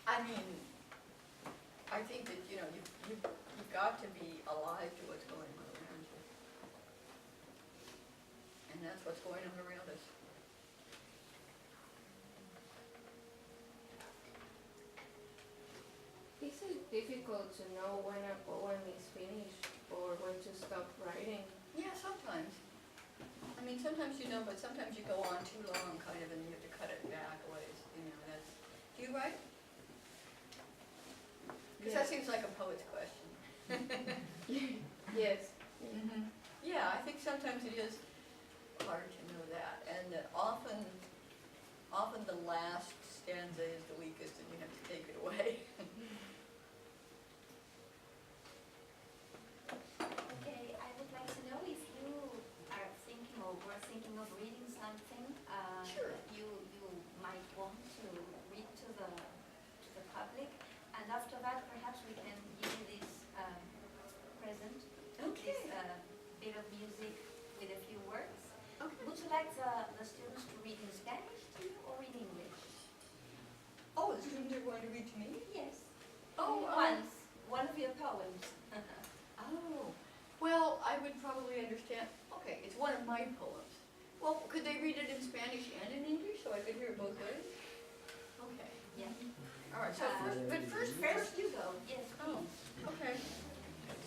I mean, I think that, you know, you've got to be alive to what's going on around you. And that's what's going on around us. Is it difficult to know when a poem is finished or when to stop writing? Yeah, sometimes. I mean, sometimes you know, but sometimes you go on too long, kind of, and you have to cut it back a ways. You know, that's. Do you write? Because that seems like a poet's question. Yes. Mm-hmm. Yeah, I think sometimes it is hard to know that, and that often the last stanza is the weakest, and you have to take it away. Okay, I would like to know if you are thinking or were thinking of reading something Sure. that you might want to read to the public, and after that perhaps we can give you this present, Okay. this bit of music with a few words. Okay. Would you like the students to read in Spanish to you or in English? Oh, the students are going to read to me? Yes. Oh, One of your poems. Oh, well, I would probably understand. Okay, it's one of my poems. Well, could they read it in Spanish and in English so I could hear it both ways? Okay. Yeah. All right. So first you go. Yes, Oh, please. okay.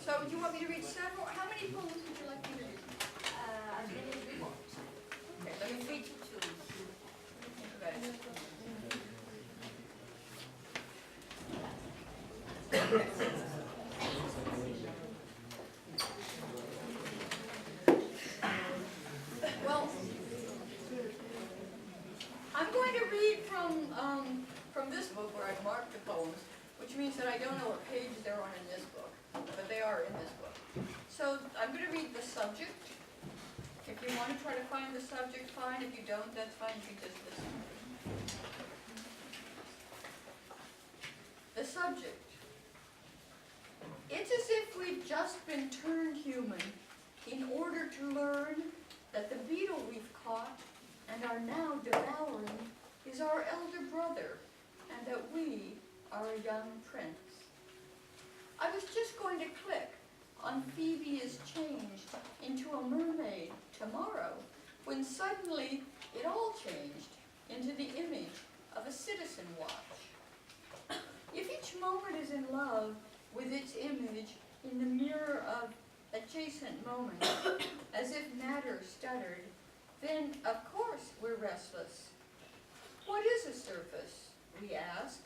So do you want me to read several? How many poems would you like me to read? As many as you want. Okay, let me 3 to 2. Okay. Well, I'm going to read from this book where I've marked the poems, which means that I don't know what page they're on in this book, but they are in this book. So I'm going to read the subject. If you want to try to find the subject, fine. If you don't, that's fine. You can just listen. The subject. It's as if we'd just been turned human in order to learn that the beetle we've caught and are now devouring is our elder brother, and that we are a young prince. I was just going to click on Phoebe is changed into a mermaid tomorrow, when suddenly it all changed into the image of a citizen watch. If each moment is in love with its image in the mirror of adjacent moments, as if matter stuttered, then of course we're restless. What is a surface, we ask,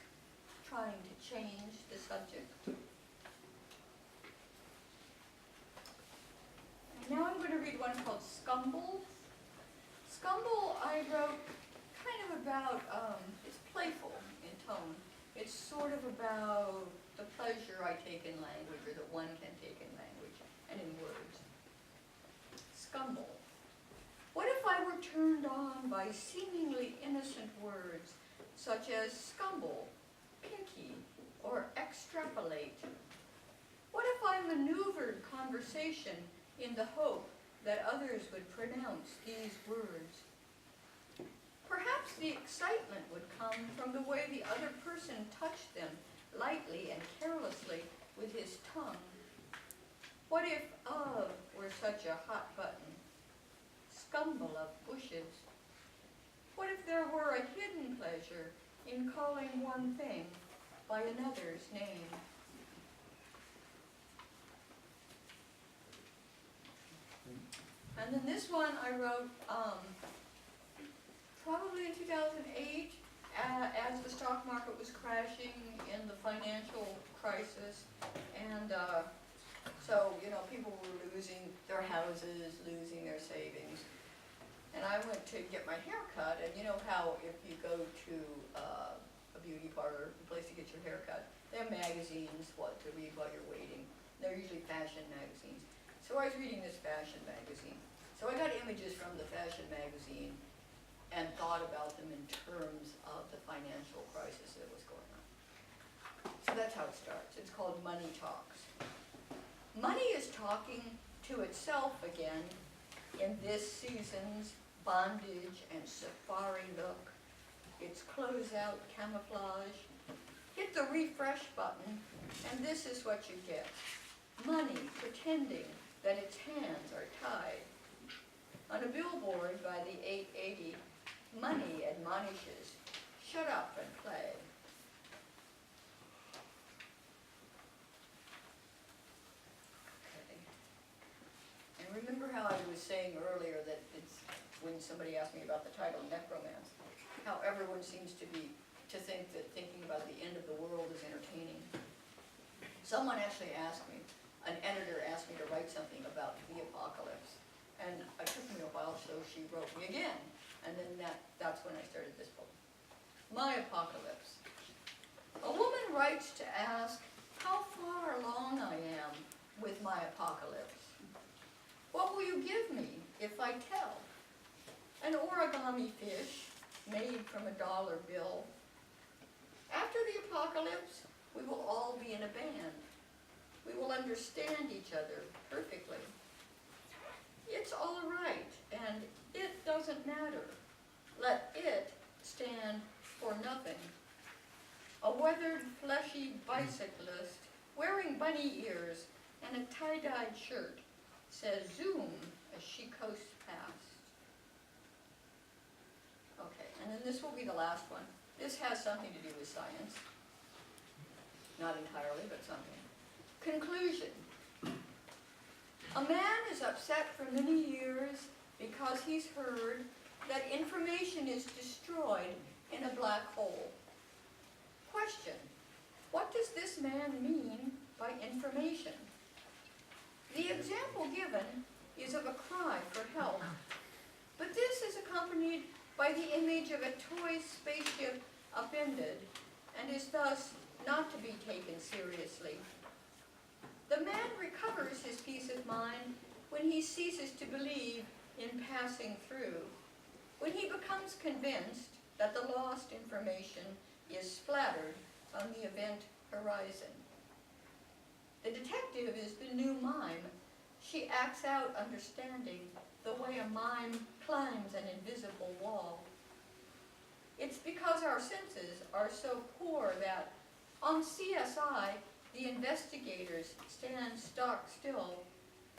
trying to change the subject. Now I'm going to read one called Scumble. Scumble I wrote kind of about, it's playful in tone. It's sort of about the pleasure I take in language, or that one can take in language and in words. Scumble. What if I were turned on by seemingly innocent words, such as scumble, picky, or extrapolate? What if I maneuvered conversation in the hope that others would pronounce these words? Perhaps the excitement would come from the way the other person touched them lightly and carelessly with his tongue. What if were such a hot button, scumble of bushes? What if there were a hidden pleasure in calling one thing by another's name? And then this one I wrote probably in 2008 as the stock market was crashing in the financial crisis. And so, you know, people were losing their houses, losing their savings. And I went to get my hair cut, and you know how if you go to a beauty parlor, a place to get your hair cut, they have magazines, what to read while you're waiting. They're usually fashion magazines. So I was reading this fashion magazine. So I got images from the fashion magazine and thought about them in terms of the financial crisis that was going on. So that's how it starts. It's called Money Talks. Money is talking to itself again in this season's bondage and safari look, its closeout camouflage. Hit the refresh button, and this is what you get. Money pretending that its hands are tied. On a billboard by the 880, money admonishes, shut up and play. Okay. And remember how I was saying earlier that it's, when somebody asked me about the title Necromance, how everyone seems to think that thinking about the end of the world is entertaining. Someone actually asked me, an editor asked me to write something about the apocalypse. And it took me a while, so she wrote me again. And then that's when I started this book. My Apocalypse. A woman writes to ask how far along I am with my apocalypse. What will you give me if I tell? An origami fish made from a dollar bill. After the apocalypse, we will all be in a band. We will understand each other perfectly. It's all right, and it doesn't matter. Let it stand for nothing. A weathered, fleshy bicyclist wearing bunny ears and a tie-dyed shirt says zoom as she coasts past. Okay, and then this will be the last one. This has something to do with science. Not entirely, but something. Conclusion. A man is upset for many years because he's heard that information is destroyed in a black hole. Question. What does this man mean by information? The example given is of a cry for help, but this is accompanied by the image of a toy spaceship upended and is thus not to be taken seriously. The man recovers his peace of mind when he ceases to believe in passing through, when he becomes convinced that the lost information is splattered on the event horizon. The detective is the new mime. She acts out understanding the way a mime climbs an invisible wall. It's because our senses are so poor that on CSI, the investigators stand stock still,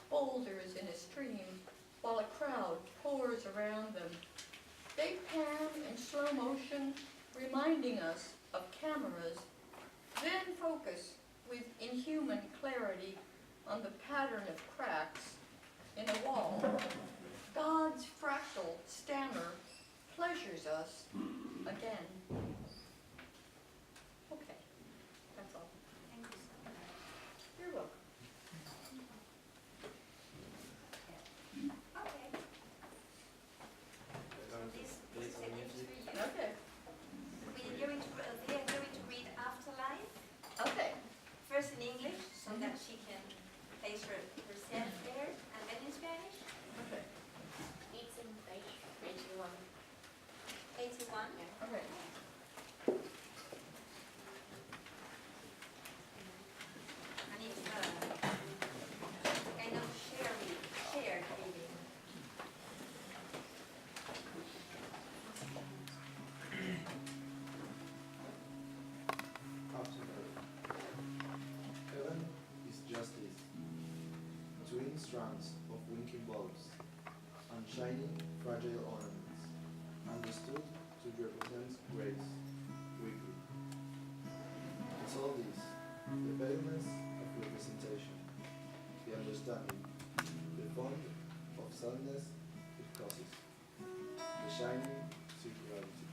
boulders in a stream, while a crowd pours around them. They pan in slow motion, reminding us of cameras, then focus with inhuman clarity on the pattern of cracks in a wall. God's fractal stammer pleasures us again. Okay, that's all. Thank you so much. You're welcome. Okay. So this technique is for you. Okay. They are going to read Afterlife, Okay. first in English, so that she can place herself there, and then in Spanish. Okay. It's in page 81. 81. Okay. strands of winking bulbs, and shining, fragile ornaments, understood to represent grace, weekly. It's all this, the paleness of representation, the understanding, the fond of sadness it causes, the shining circularity.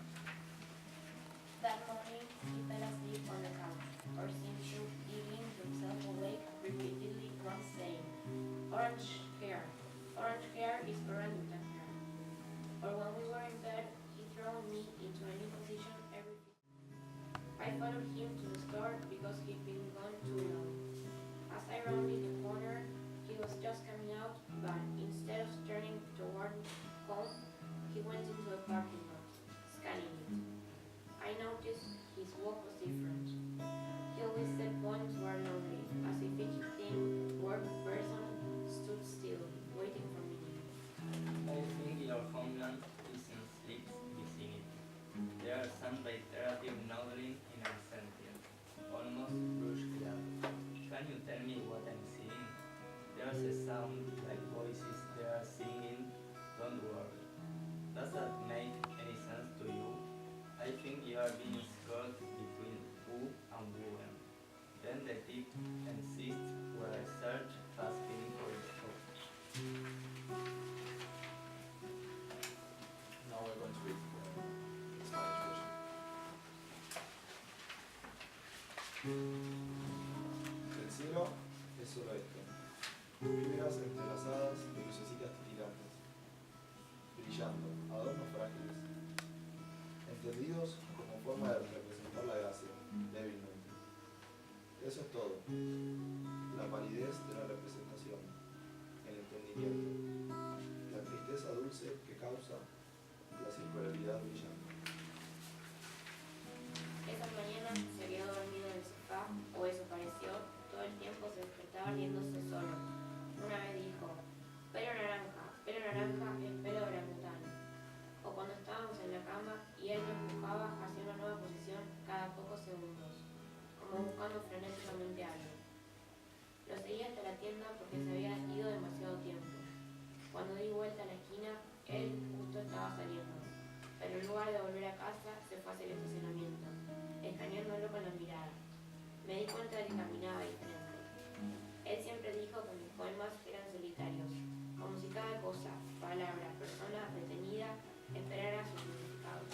That morning, he fell asleep on the couch, or seemed to, giving himself awake repeatedly, once saying, "Orange hair is orangutan hair." Or when we were in bed, he threw me into a new position every day. I followed him to the store because he'd been gone too long. As I rounded the corner, he was just coming out, but instead of turning toward home, he went into the parking lot, scanning it. I noticed his walk was different. He always said poems were lonely, as if each thing, word, person stood still, waiting for me. I think your homeland is in sleep's vicinity. There are some reiterative nodding in a sentence, almost brush-clad. Can you tell me what I'm seeing? There's a sound like voices they are singing. Don't worry. Does that make any sense to you? I think you are being scored between who and when. Then the tip insists where I search, asking for a stop. Now we're going to read the Spanish version. El cielo es solo esto, fibras entrelazadas de lucecitas titilantes, brillando, adornos frágiles, entendidos como forma de representar la gracia, débilmente. Eso es todo, la palidez de la representación, el entendimiento, la tristeza dulce que causa la circularidad brillante. Esa mañana se había dormido en el sofá, o eso pareció, todo el tiempo se despertaba riéndose solo. Una vez dijo, pelo naranja, es pelo de orangután. O cuando estábamos en la cama y él me empujaba hacia una nueva posición cada pocos segundos, como buscando frenéticamente algo. Lo seguí hasta la tienda porque se había ido demasiado tiempo. Cuando di vuelta a la esquina, él justo estaba saliendo, pero en lugar de volver a casa, se fue hacia el estacionamiento, escaneándolo con la mirada. Me di cuenta de que caminaba diferente. Él siempre dijo que mis poemas eran solitarios, como si cada cosa, palabra, persona retenida esperara su significado.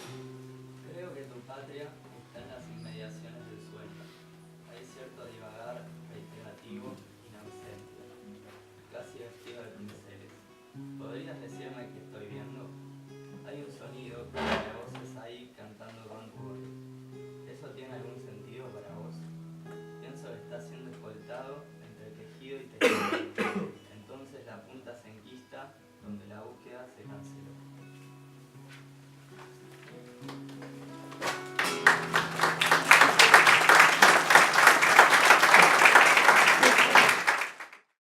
Creo que tu patria está en las inmediaciones del sueño. Hay cierto divagar